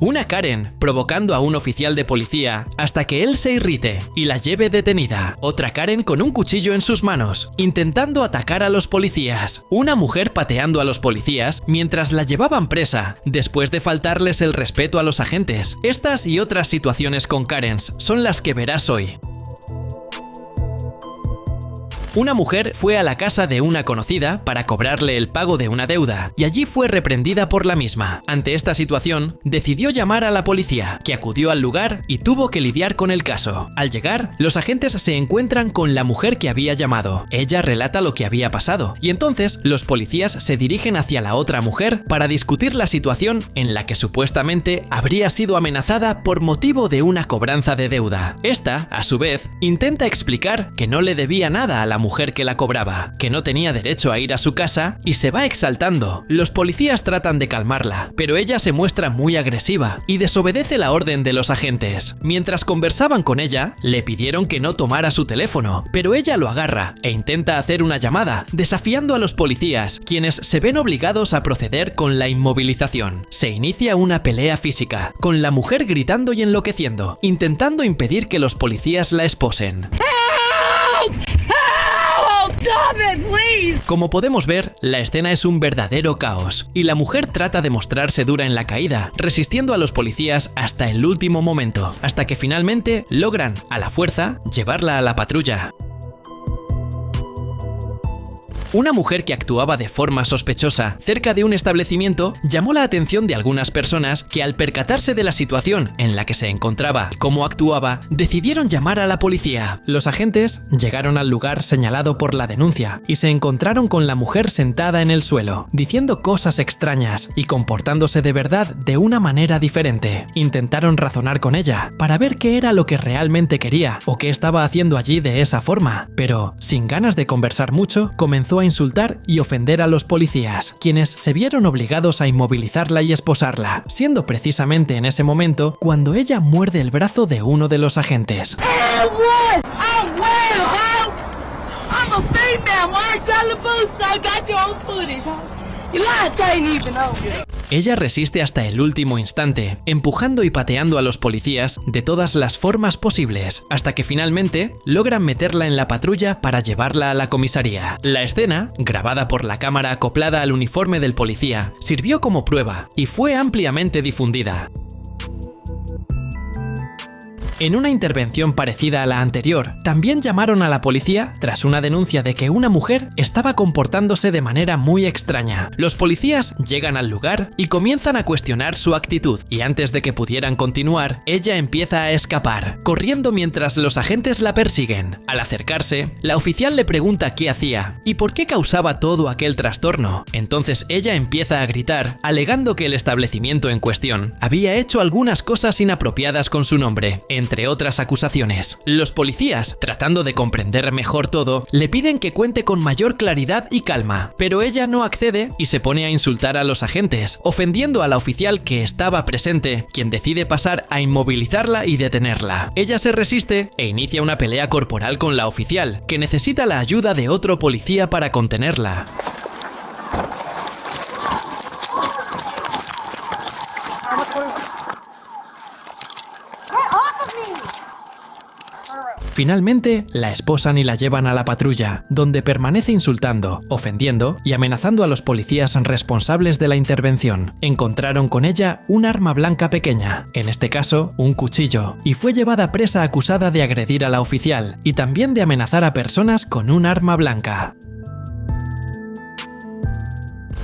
Una Karen provocando a un oficial de policía hasta que él se irrite y la lleve detenida. Otra Karen con un cuchillo en sus manos, intentando atacar a los policías. Una mujer pateando a los policías mientras la llevaban presa, después de faltarles el respeto a los agentes. Estas y otras situaciones con Karens son las que verás hoy. Una mujer fue a la casa de una conocida para cobrarle el pago de una deuda y allí fue reprendida por la misma. Ante esta situación, decidió llamar a la policía, que acudió al lugar y tuvo que lidiar con el caso. Al llegar, los agentes se encuentran con la mujer que había llamado. Ella relata lo que había pasado y entonces los policías se dirigen hacia la otra mujer para discutir la situación en la que supuestamente habría sido amenazada por motivo de una cobranza de deuda. Esta, a su vez, intenta explicar que no le debía nada a la mujer que la cobraba, que no tenía derecho a ir a su casa y se va exaltando. Los policías tratan de calmarla, pero ella se muestra muy agresiva y desobedece la orden de los agentes. Mientras conversaban con ella, le pidieron que no tomara su teléfono, pero ella lo agarra e intenta hacer una llamada, desafiando a los policías, quienes se ven obligados a proceder con la inmovilización. Se inicia una pelea física, con la mujer gritando y enloqueciendo, intentando impedir que los policías la esposen. Como podemos ver, la escena es un verdadero caos, y la mujer trata de mostrarse dura en la caída, resistiendo a los policías hasta el último momento, hasta que finalmente logran, a la fuerza, llevarla a la patrulla. Una mujer que actuaba de forma sospechosa cerca de un establecimiento llamó la atención de algunas personas que, al percatarse de la situación en la que se encontraba y cómo actuaba, decidieron llamar a la policía. Los agentes llegaron al lugar señalado por la denuncia y se encontraron con la mujer sentada en el suelo, diciendo cosas extrañas y comportándose de verdad de una manera diferente. Intentaron razonar con ella para ver qué era lo que realmente quería o qué estaba haciendo allí de esa forma, pero sin ganas de conversar mucho, comenzó a insultar y ofender a los policías, quienes se vieron obligados a inmovilizarla y esposarla, siendo precisamente en ese momento cuando ella muerde el brazo de uno de los agentes. Ella resiste hasta el último instante, empujando y pateando a los policías de todas las formas posibles, hasta que finalmente logran meterla en la patrulla para llevarla a la comisaría. La escena, grabada por la cámara acoplada al uniforme del policía, sirvió como prueba y fue ampliamente difundida. En una intervención parecida a la anterior, también llamaron a la policía tras una denuncia de que una mujer estaba comportándose de manera muy extraña. Los policías llegan al lugar y comienzan a cuestionar su actitud, y antes de que pudieran continuar, ella empieza a escapar, corriendo mientras los agentes la persiguen. Al acercarse, la oficial le pregunta qué hacía y por qué causaba todo aquel trastorno. Entonces ella empieza a gritar, alegando que el establecimiento en cuestión había hecho algunas cosas inapropiadas con su nombre, entre otras acusaciones. Los policías, tratando de comprender mejor todo, le piden que cuente con mayor claridad y calma, pero ella no accede y se pone a insultar a los agentes, ofendiendo a la oficial que estaba presente, quien decide pasar a inmovilizarla y detenerla. Ella se resiste e inicia una pelea corporal con la oficial, que necesita la ayuda de otro policía para contenerla. Finalmente, la esposan y la llevan a la patrulla, donde permanece insultando, ofendiendo y amenazando a los policías responsables de la intervención. Encontraron con ella un arma blanca pequeña, en este caso, un cuchillo, y fue llevada presa acusada de agredir a la oficial y también de amenazar a personas con un arma blanca.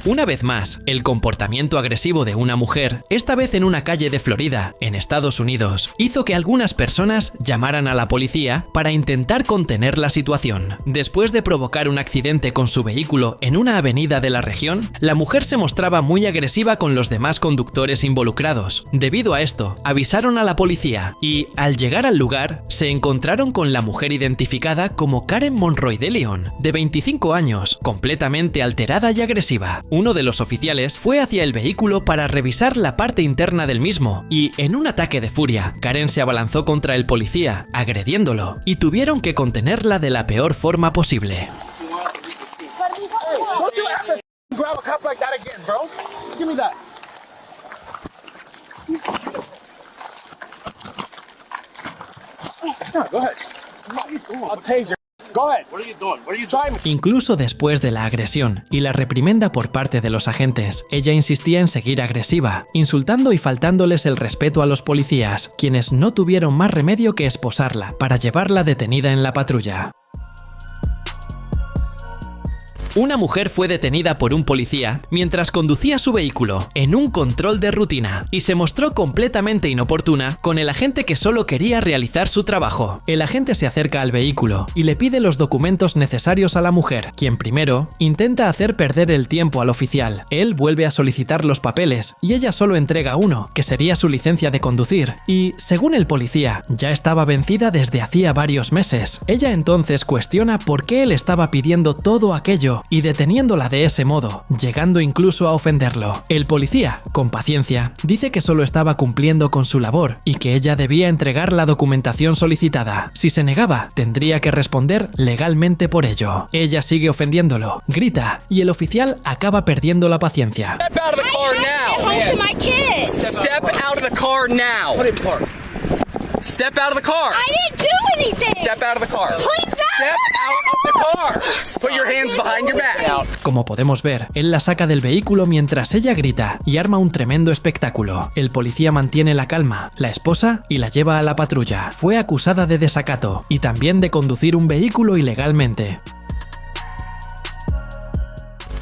Una vez más, el comportamiento agresivo de una mujer, esta vez en una calle de Florida, en Estados Unidos, hizo que algunas personas llamaran a la policía para intentar contener la situación. Después de provocar un accidente con su vehículo en una avenida de la región, la mujer se mostraba muy agresiva con los demás conductores involucrados. Debido a esto, avisaron a la policía y, al llegar al lugar, se encontraron con la mujer identificada como Karen Monroy de Leon, de 25 años, completamente alterada y agresiva. Uno de los oficiales fue hacia el vehículo para revisar la parte interna del mismo y, en un ataque de furia, Karen se abalanzó contra el policía, agrediéndolo, y tuvieron que contenerla de la peor forma posible. No, go ahead. I'll taser. Go ahead. What are you doing? What are you trying? Incluso después de la agresión y la reprimenda por parte de los agentes, ella insistía en seguir agresiva, insultando y faltándoles el respeto a los policías, quienes no tuvieron más remedio que esposarla para llevarla detenida en la patrulla. Una mujer fue detenida por un policía mientras conducía su vehículo en un control de rutina y se mostró completamente inoportuna con el agente que solo quería realizar su trabajo. El agente se acerca al vehículo y le pide los documentos necesarios a la mujer, quien primero intenta hacer perder el tiempo al oficial. Él vuelve a solicitar los papeles y ella solo entrega uno, que sería su licencia de conducir, y, según el policía, ya estaba vencida desde hacía varios meses. Ella entonces cuestiona por qué él estaba pidiendo todo aquello y deteniéndola de ese modo, llegando incluso a ofenderlo. El policía, con paciencia, dice que solo estaba cumpliendo con su labor y que ella debía entregar la documentación solicitada. Si se negaba, tendría que responder legalmente por ello. Ella sigue ofendiéndolo, grita y el oficial acaba perdiendo la paciencia. Step out of the car now. Step out of the car now. Put it in park. Step out of the car. I didn't do anything. Step out of the car. Please, Step out of the car. Put your hands behind your back. Como podemos ver, él la saca del vehículo mientras ella grita y arma un tremendo espectáculo. El policía mantiene la calma, la esposa y la lleva a la patrulla. Fue acusada de desacato y también de conducir un vehículo ilegalmente.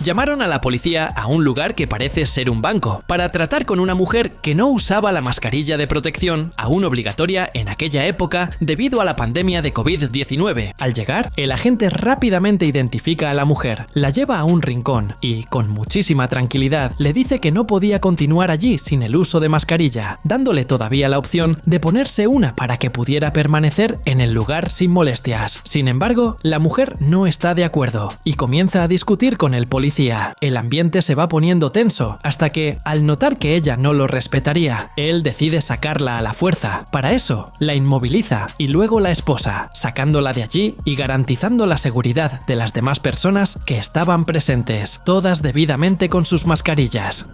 Llamaron a la policía a un lugar que parece ser un banco, para tratar con una mujer que no usaba la mascarilla de protección, aún obligatoria en aquella época debido a la pandemia de COVID-19. Al llegar, el agente rápidamente identifica a la mujer, la lleva a un rincón y, con muchísima tranquilidad, le dice que no podía continuar allí sin el uso de mascarilla, dándole todavía la opción de ponerse una para que pudiera permanecer en el lugar sin molestias. Sin embargo, la mujer no está de acuerdo y comienza a discutir con el policía. El ambiente se va poniendo tenso hasta que, al notar que ella no lo respetaría, él decide sacarla a la fuerza. Para eso, la inmoviliza y luego la esposa, sacándola de allí y garantizando la seguridad de las demás personas que estaban presentes, todas debidamente con sus mascarillas.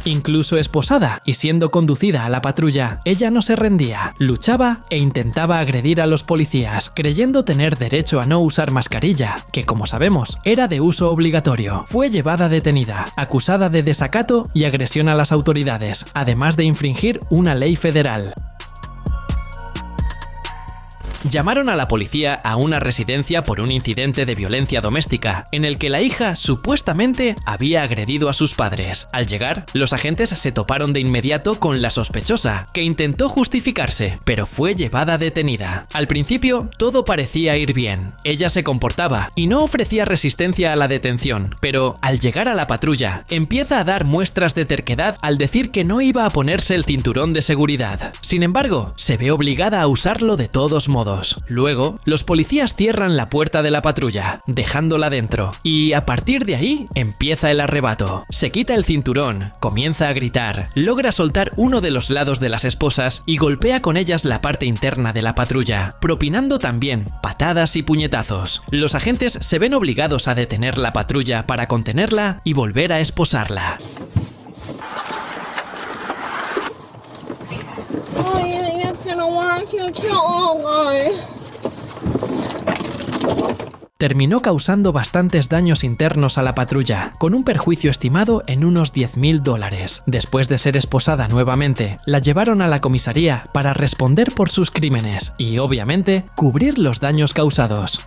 Incluso esposada y siendo conducida a la patrulla, ella no se rendía, luchaba e intentaba agredir a los policías, creyendo tener derecho a no usar mascarilla, que como sabemos, era de uso obligatorio. Fue llevada detenida, acusada de desacato y agresión a las autoridades, además de infringir una ley federal. Llamaron a la policía a una residencia por un incidente de violencia doméstica, en el que la hija supuestamente había agredido a sus padres. Al llegar, los agentes se toparon de inmediato con la sospechosa, que intentó justificarse, pero fue llevada detenida. Al principio, todo parecía ir bien. Ella se comportaba y no ofrecía resistencia a la detención, pero al llegar a la patrulla, empieza a dar muestras de terquedad al decir que no iba a ponerse el cinturón de seguridad. Sin embargo, se ve obligada a usarlo de todos modos. Luego, los policías cierran la puerta de la patrulla, dejándola dentro, y a partir de ahí empieza el arrebato. Se quita el cinturón, comienza a gritar, logra soltar uno de los lados de las esposas y golpea con ellas la parte interna de la patrulla, propinando también patadas y puñetazos. Los agentes se ven obligados a detener la patrulla para contenerla y volver a esposarla. Terminó causando bastantes daños internos a la patrulla, con un perjuicio estimado en unos $10.000. Después de ser esposada nuevamente, la llevaron a la comisaría para responder por sus crímenes y, obviamente, cubrir los daños causados.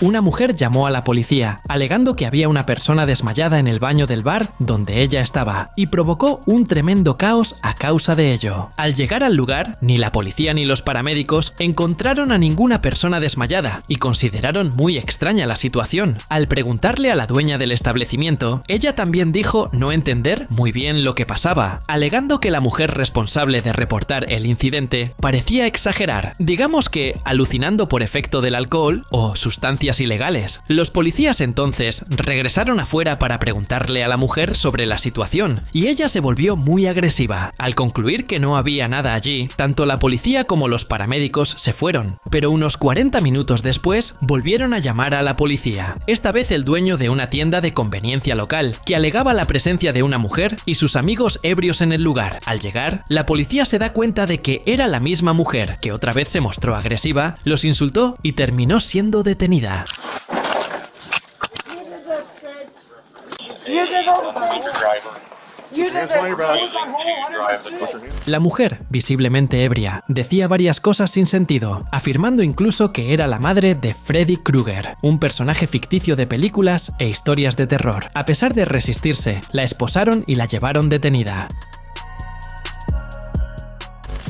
Una mujer llamó a la policía, alegando que había una persona desmayada en el baño del bar donde ella estaba, y provocó un tremendo caos a causa de ello. Al llegar al lugar, ni la policía ni los paramédicos encontraron a ninguna persona desmayada y consideraron muy extraña la situación. Al preguntarle a la dueña del establecimiento, ella también dijo no entender muy bien lo que pasaba, alegando que la mujer responsable de reportar el incidente parecía exagerar, digamos que alucinando por efecto del alcohol o sustancias sustancias ilegales. Los policías entonces regresaron afuera para preguntarle a la mujer sobre la situación y ella se volvió muy agresiva. Al concluir que no había nada allí, tanto la policía como los paramédicos se fueron, pero unos 40 minutos después volvieron a llamar a la policía. Esta vez el dueño de una tienda de conveniencia local, que alegaba la presencia de una mujer y sus amigos ebrios en el lugar. Al llegar, la policía se da cuenta de que era la misma mujer, que otra vez se mostró agresiva, los insultó y terminó siendo detenida. La mujer, visiblemente ebria, decía varias cosas sin sentido, afirmando incluso que era la madre de Freddy Krueger, un personaje ficticio de películas e historias de terror. A pesar de resistirse, la esposaron y la llevaron detenida.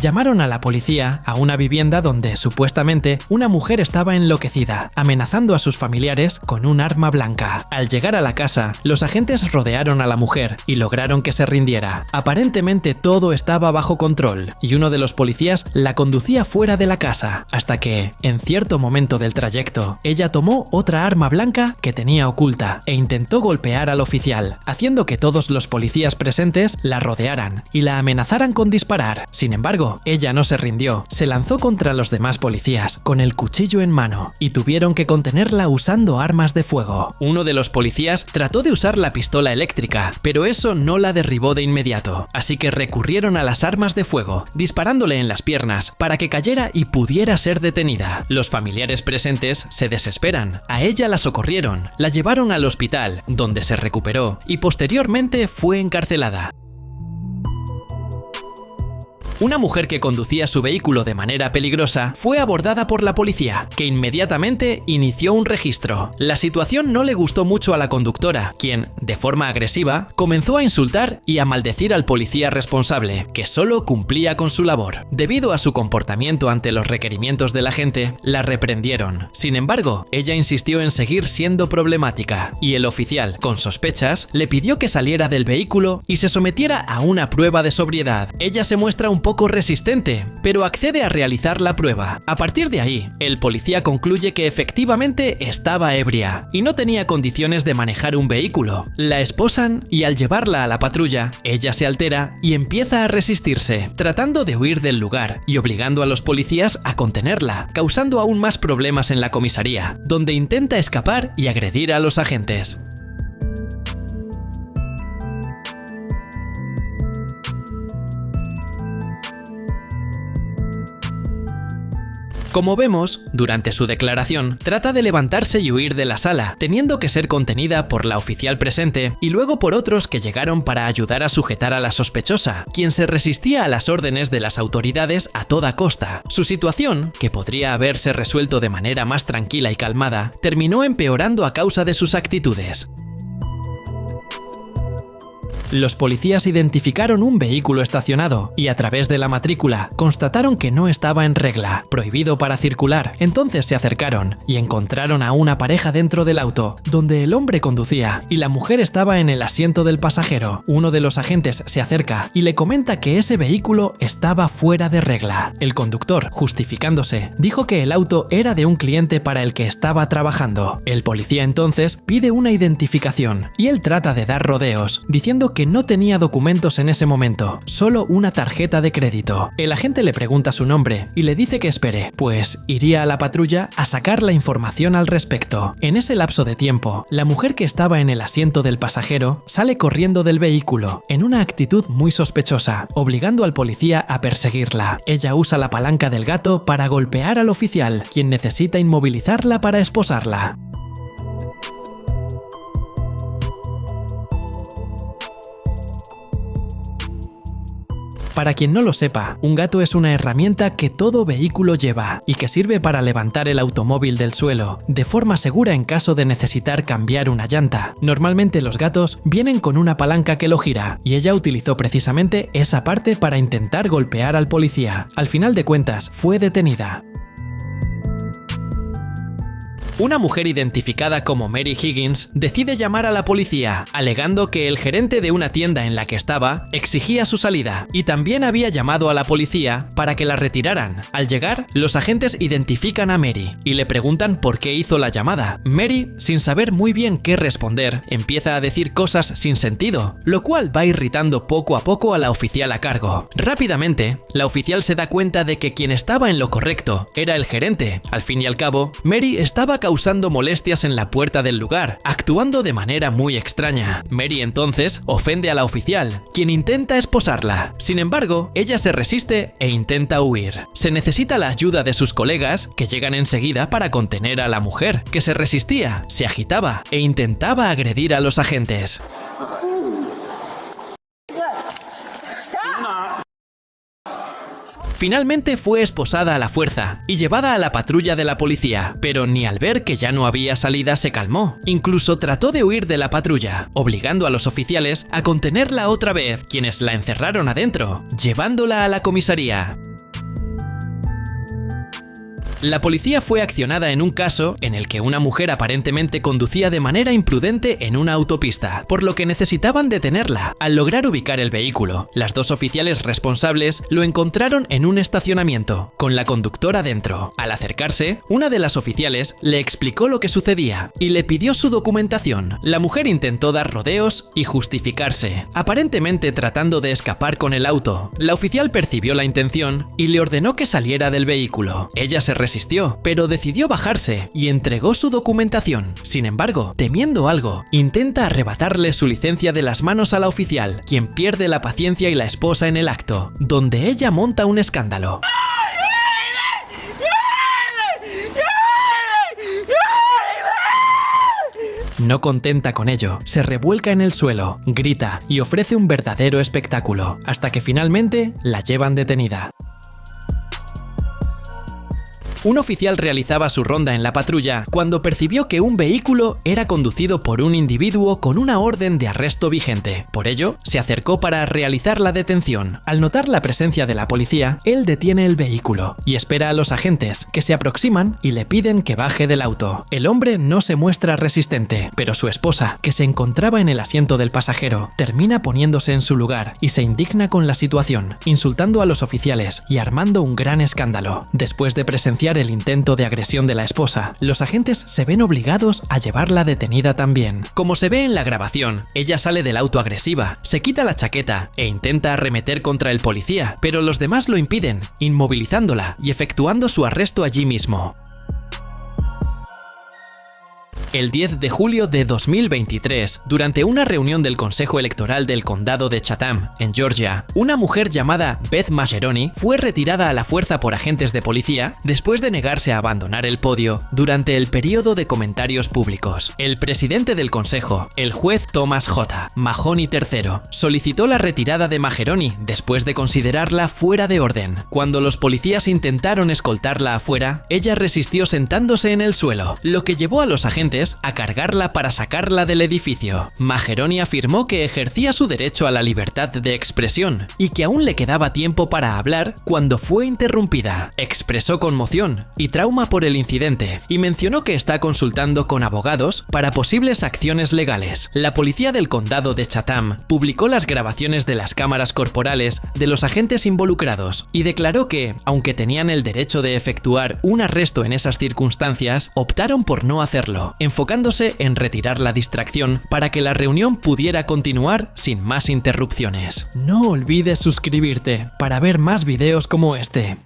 Llamaron a la policía a una vivienda donde, supuestamente, una mujer estaba enloquecida, amenazando a sus familiares con un arma blanca. Al llegar a la casa, los agentes rodearon a la mujer y lograron que se rindiera. Aparentemente todo estaba bajo control y uno de los policías la conducía fuera de la casa, hasta que, en cierto momento del trayecto, ella tomó otra arma blanca que tenía oculta e intentó golpear al oficial, haciendo que todos los policías presentes la rodearan y la amenazaran con disparar. Sin embargo, ella no se rindió, se lanzó contra los demás policías, con el cuchillo en mano, y tuvieron que contenerla usando armas de fuego. Uno de los policías trató de usar la pistola eléctrica, pero eso no la derribó de inmediato, así que recurrieron a las armas de fuego, disparándole en las piernas para que cayera y pudiera ser detenida. Los familiares presentes se desesperan, a ella la socorrieron, la llevaron al hospital, donde se recuperó, y posteriormente fue encarcelada. Una mujer que conducía su vehículo de manera peligrosa fue abordada por la policía, que inmediatamente inició un registro. La situación no le gustó mucho a la conductora, quien, de forma agresiva, comenzó a insultar y a maldecir al policía responsable, que solo cumplía con su labor. Debido a su comportamiento ante los requerimientos de la gente, la reprendieron. Sin embargo, ella insistió en seguir siendo problemática, y el oficial, con sospechas, le pidió que saliera del vehículo y se sometiera a una prueba de sobriedad. Ella se muestra un poco resistente, pero accede a realizar la prueba. A partir de ahí, el policía concluye que efectivamente estaba ebria y no tenía condiciones de manejar un vehículo. La esposan y al llevarla a la patrulla, ella se altera y empieza a resistirse, tratando de huir del lugar y obligando a los policías a contenerla, causando aún más problemas en la comisaría, donde intenta escapar y agredir a los agentes. Como vemos, durante su declaración, trata de levantarse y huir de la sala, teniendo que ser contenida por la oficial presente y luego por otros que llegaron para ayudar a sujetar a la sospechosa, quien se resistía a las órdenes de las autoridades a toda costa. Su situación, que podría haberse resuelto de manera más tranquila y calmada, terminó empeorando a causa de sus actitudes. Los policías identificaron un vehículo estacionado y a través de la matrícula constataron que no estaba en regla, prohibido para circular. Entonces se acercaron y encontraron a una pareja dentro del auto, donde el hombre conducía y la mujer estaba en el asiento del pasajero. Uno de los agentes se acerca y le comenta que ese vehículo estaba fuera de regla. El conductor, justificándose, dijo que el auto era de un cliente para el que estaba trabajando. El policía entonces pide una identificación y él trata de dar rodeos, diciendo que no tenía documentos en ese momento, solo una tarjeta de crédito. El agente le pregunta su nombre y le dice que espere, pues iría a la patrulla a sacar la información al respecto. En ese lapso de tiempo, la mujer que estaba en el asiento del pasajero sale corriendo del vehículo, en una actitud muy sospechosa, obligando al policía a perseguirla. Ella usa la palanca del gato para golpear al oficial, quien necesita inmovilizarla para esposarla. Para quien no lo sepa, un gato es una herramienta que todo vehículo lleva y que sirve para levantar el automóvil del suelo, de forma segura en caso de necesitar cambiar una llanta. Normalmente los gatos vienen con una palanca que lo gira, y ella utilizó precisamente esa parte para intentar golpear al policía. Al final de cuentas, fue detenida. Una mujer identificada como Mary Higgins decide llamar a la policía, alegando que el gerente de una tienda en la que estaba exigía su salida y también había llamado a la policía para que la retiraran. Al llegar, los agentes identifican a Mary y le preguntan por qué hizo la llamada. Mary, sin saber muy bien qué responder, empieza a decir cosas sin sentido, lo cual va irritando poco a poco a la oficial a cargo. Rápidamente, la oficial se da cuenta de que quien estaba en lo correcto era el gerente. Al fin y al cabo, Mary estaba causando molestias en la puerta del lugar, actuando de manera muy extraña. Mary entonces ofende a la oficial, quien intenta esposarla. Sin embargo, ella se resiste e intenta huir. Se necesita la ayuda de sus colegas, que llegan enseguida para contener a la mujer, que se resistía, se agitaba e intentaba agredir a los agentes. Finalmente fue esposada a la fuerza y llevada a la patrulla de la policía, pero ni al ver que ya no había salida se calmó. Incluso trató de huir de la patrulla, obligando a los oficiales a contenerla otra vez, quienes la encerraron adentro, llevándola a la comisaría. La policía fue accionada en un caso en el que una mujer aparentemente conducía de manera imprudente en una autopista, por lo que necesitaban detenerla. Al lograr ubicar el vehículo, las dos oficiales responsables lo encontraron en un estacionamiento, con la conductora dentro. Al acercarse, una de las oficiales le explicó lo que sucedía y le pidió su documentación. La mujer intentó dar rodeos y justificarse, aparentemente tratando de escapar con el auto. La oficial percibió la intención y le ordenó que saliera del vehículo. Ella se resistió, pero decidió bajarse y entregó su documentación. Sin embargo, temiendo algo, intenta arrebatarle su licencia de las manos a la oficial, quien pierde la paciencia y la esposa en el acto, donde ella monta un escándalo. No contenta con ello, se revuelca en el suelo, grita y ofrece un verdadero espectáculo, hasta que finalmente la llevan detenida. Un oficial realizaba su ronda en la patrulla cuando percibió que un vehículo era conducido por un individuo con una orden de arresto vigente. Por ello, se acercó para realizar la detención. Al notar la presencia de la policía, él detiene el vehículo y espera a los agentes, que se aproximan y le piden que baje del auto. El hombre no se muestra resistente, pero su esposa, que se encontraba en el asiento del pasajero, termina poniéndose en su lugar y se indigna con la situación, insultando a los oficiales y armando un gran escándalo. Después de presenciar el intento de agresión de la esposa, los agentes se ven obligados a llevarla detenida también. Como se ve en la grabación, ella sale del auto agresiva, se quita la chaqueta e intenta arremeter contra el policía, pero los demás lo impiden, inmovilizándola y efectuando su arresto allí mismo. El 10 de julio de 2023, durante una reunión del Consejo Electoral del Condado de Chatham, en Georgia, una mujer llamada Beth Mageroni fue retirada a la fuerza por agentes de policía después de negarse a abandonar el podio durante el periodo de comentarios públicos. El presidente del consejo, el juez Thomas J. Mahoney III, solicitó la retirada de Mageroni después de considerarla fuera de orden. Cuando los policías intentaron escoltarla afuera, ella resistió sentándose en el suelo, lo que llevó a los agentes a cargarla para sacarla del edificio. Mageroni afirmó que ejercía su derecho a la libertad de expresión y que aún le quedaba tiempo para hablar cuando fue interrumpida. Expresó conmoción y trauma por el incidente y mencionó que está consultando con abogados para posibles acciones legales. La policía del condado de Chatham publicó las grabaciones de las cámaras corporales de los agentes involucrados y declaró que, aunque tenían el derecho de efectuar un arresto en esas circunstancias, optaron por no hacerlo, enfocándose en retirar la distracción para que la reunión pudiera continuar sin más interrupciones. No olvides suscribirte para ver más videos como este.